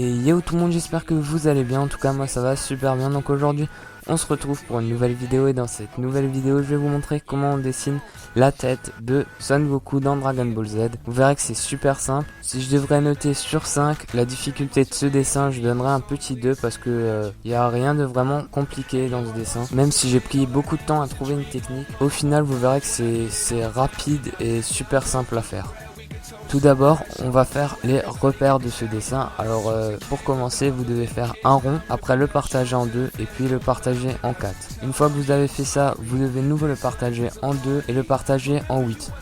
Et yo tout le monde, j'espère que vous allez bien. En tout cas moi ça va super bien. Donc aujourd'hui on se retrouve pour une nouvelle vidéo. Et dans cette nouvelle vidéo je vais vous montrer comment on dessine la tête de Son Goku dans Dragon Ball Z. Vous verrez que c'est super simple. Si je devrais noter sur 5 la difficulté de ce dessin, je donnerais un petit 2 parce que y a rien de vraiment compliqué dans ce dessin. Même si j'ai pris beaucoup de temps à trouver une technique, au final vous verrez que c'est rapide et super simple à faire. Tout d'abord, on va faire les repères de ce dessin. Alors pour commencer, vous devez faire un rond, après le partager en 2 et puis le partager en 4. Une fois que vous avez fait ça, vous devez de nouveau le partager en 2 et le partager en 8.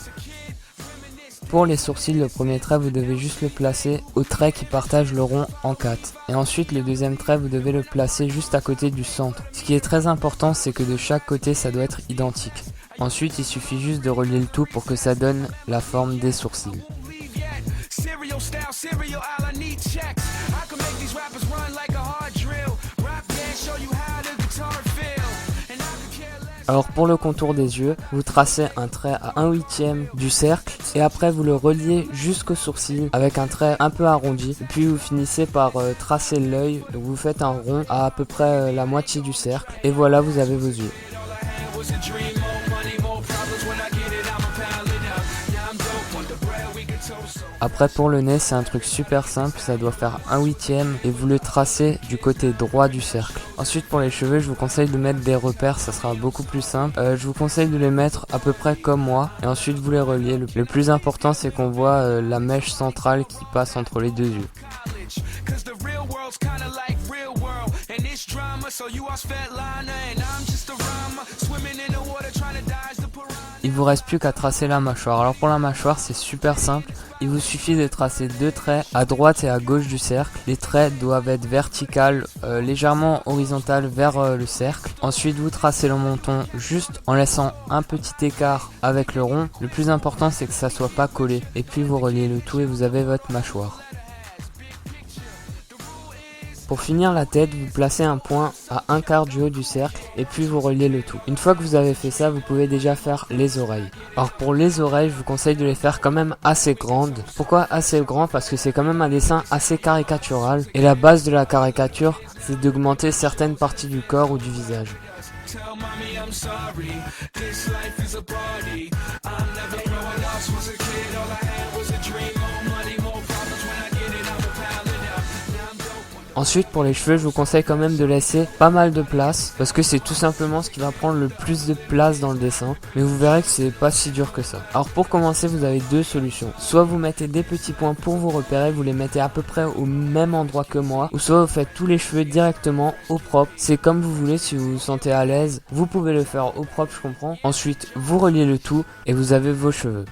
Pour les sourcils, le premier trait, vous devez juste le placer au trait qui partage le rond en 4. Et ensuite, le deuxième trait, vous devez le placer juste à côté du centre. Ce qui est très important, c'est que de chaque côté, ça doit être identique. Ensuite, il suffit juste de relier le tout pour que ça donne la forme des sourcils. Alors pour le contour des yeux, vous tracez un trait à 1/8 du cercle et après vous le reliez jusqu'au sourcil avec un trait un peu arrondi. Et puis vous finissez par tracer l'œil, donc vous faites un rond à peu près la moitié du cercle et voilà, vous avez vos yeux. Après pour le nez, c'est un truc super simple, ça doit faire 1/8 et vous le tracez du côté droit du cercle. Ensuite pour les cheveux, je vous conseille de mettre des repères, ça sera beaucoup plus simple. Je vous conseille de les mettre à peu près comme moi et ensuite vous les reliez. Le plus important, c'est qu'on voit la mèche centrale qui passe entre les deux yeux. Il vous reste plus qu'à tracer la mâchoire. Alors pour la mâchoire, c'est super simple. Il vous suffit de tracer deux traits à droite et à gauche du cercle. Les traits doivent être verticaux, légèrement horizontaux vers le cercle. Ensuite, vous tracez le menton juste en laissant un petit écart avec le rond. Le plus important, c'est que ça soit pas collé. Et puis vous reliez le tout et vous avez votre mâchoire. Pour finir la tête, vous placez un point à 1/4 du haut du cercle et puis vous reliez le tout. Une fois que vous avez fait ça, vous pouvez déjà faire les oreilles. Alors pour les oreilles, je vous conseille de les faire quand même assez grandes. Pourquoi assez grand? Parce que c'est quand même un dessin assez caricatural. Et la base de la caricature, c'est d'augmenter certaines parties du corps ou du visage. Ensuite pour les cheveux, je vous conseille quand même de laisser pas mal de place parce que c'est tout simplement ce qui va prendre le plus de place dans le dessin. Mais vous verrez que c'est pas si dur que ça. Alors pour commencer, vous avez deux solutions. Soit vous mettez des petits points pour vous repérer, vous les mettez à peu près au même endroit que moi. Ou soit vous faites tous les cheveux directement au propre. C'est comme vous voulez, si vous vous sentez à l'aise, vous pouvez le faire au propre, je comprends. Ensuite vous reliez le tout et vous avez vos cheveux.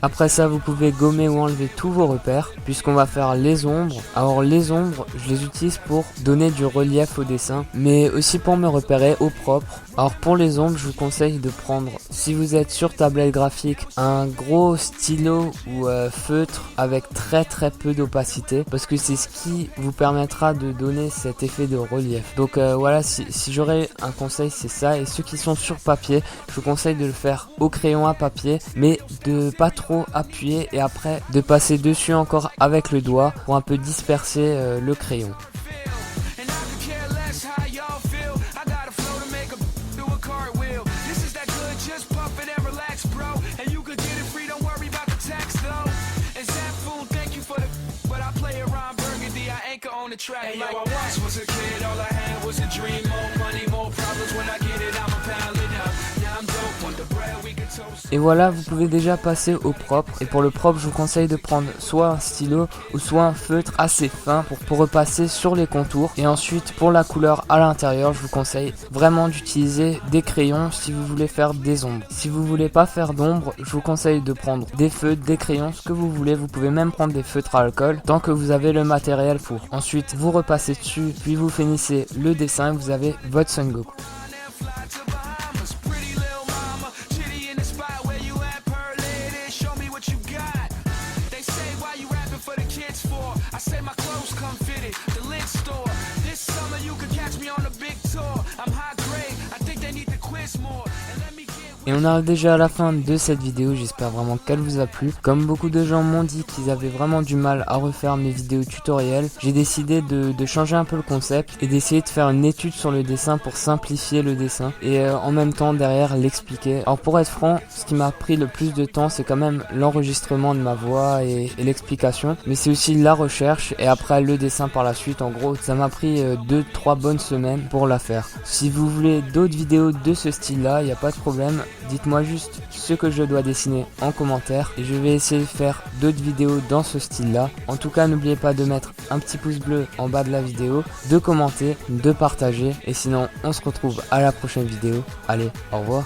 Après ça, vous pouvez gommer ou enlever tous vos repères puisqu'on va faire les ombres. Alors les ombres, je les utilise pour donner du relief au dessin, mais aussi pour me repérer au propre. Alors pour les ombres, je vous conseille de prendre, si vous êtes sur tablette graphique, un gros stylo ou feutre avec très peu d'opacité parce que c'est ce qui vous permettra de donner cet effet de relief. Donc voilà, si j'aurais un conseil, c'est ça. Et ceux qui sont sur papier, je vous conseille de le faire au crayon à papier, mais de pas trop appuyer et après de passer dessus encore avec le doigt pour un peu disperser le crayon. Et voilà, vous pouvez déjà passer au propre. Et pour le propre, je vous conseille de prendre soit un stylo ou soit un feutre assez fin pour repasser sur les contours. Et ensuite, pour la couleur à l'intérieur, je vous conseille vraiment d'utiliser des crayons si vous voulez faire des ombres. Si vous voulez pas faire d'ombre, je vous conseille de prendre des feutres, des crayons, ce que vous voulez. Vous pouvez même prendre des feutres à alcool tant que vous avez le matériel pour. Ensuite, vous repassez dessus, puis vous finissez le dessin et vous avez votre Son Goku. Where you at, pearly? Show me what you got. They say why you Et on arrive déjà à la fin de cette vidéo, j'espère vraiment qu'elle vous a plu. Comme beaucoup de gens m'ont dit qu'ils avaient vraiment du mal à refaire mes vidéos tutoriels, j'ai décidé de changer un peu le concept et d'essayer de faire une étude sur le dessin pour simplifier le dessin et en même temps derrière l'expliquer. Alors pour être franc, ce qui m'a pris le plus de temps, c'est quand même l'enregistrement de ma voix et l'explication, mais c'est aussi la recherche et après le dessin par la suite. En gros, ça m'a pris 2-3 bonnes semaines pour la faire. Si vous voulez d'autres vidéos de ce style là, il n'y a pas de problème, dites-moi juste ce que je dois dessiner en commentaire et je vais essayer de faire d'autres vidéos dans ce style là. En tout cas, n'oubliez pas de mettre un petit pouce bleu en bas de la vidéo, de commenter, de partager, et sinon on se retrouve à la prochaine vidéo. Allez, au revoir.